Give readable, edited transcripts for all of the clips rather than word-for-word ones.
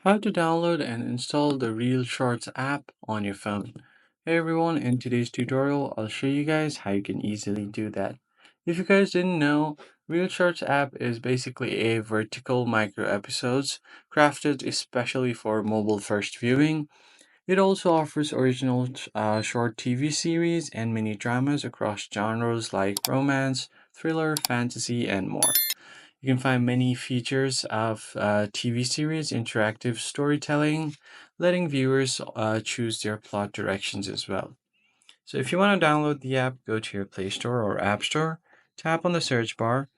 How to download and install the ReelShorts app on your phone. Hey everyone, in today's tutorial, I'll show you guys how you can easily do that. If you guys didn't know, ReelShorts app is basically a vertical micro episodes crafted especially for mobile first viewing. It also offers original short TV series and mini dramas across genres like romance, thriller, fantasy, and more. You can find many features of TV series, interactive storytelling, letting viewers choose their plot directions as well. So if you want to download the app, go to your Play Store or App Store, tap on the search bar,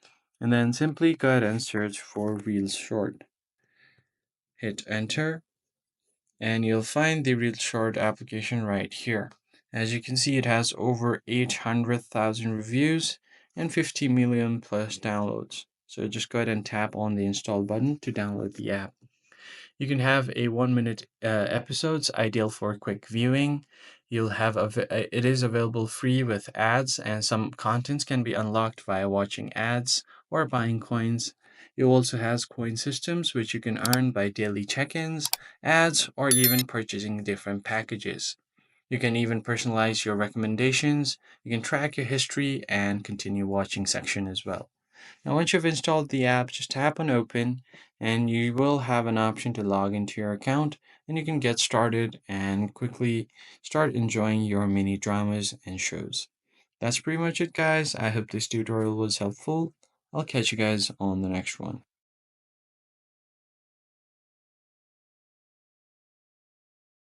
and then simply go ahead and search for Reels Short. Hit enter, and you'll find the Reels Short application right here. As you can see, it has over 800,000 reviews and 50 million plus downloads. So just go ahead and tap on the install button to download the app. You can have a 1 minute episodes, ideal for quick viewing. It is available free with ads, and some contents can be unlocked via watching ads or buying coins. It also has coin systems which you can earn by daily check-ins, ads, or even purchasing different packages. You can even personalize your recommendations. You can track your history and continue watching section as well. Now, once you've installed the app, just tap on open and you will have an option to log into your account and you can get started and quickly start enjoying your mini dramas and shows. That's pretty much it, guys. I hope this tutorial was helpful. I'll catch you guys on the next one.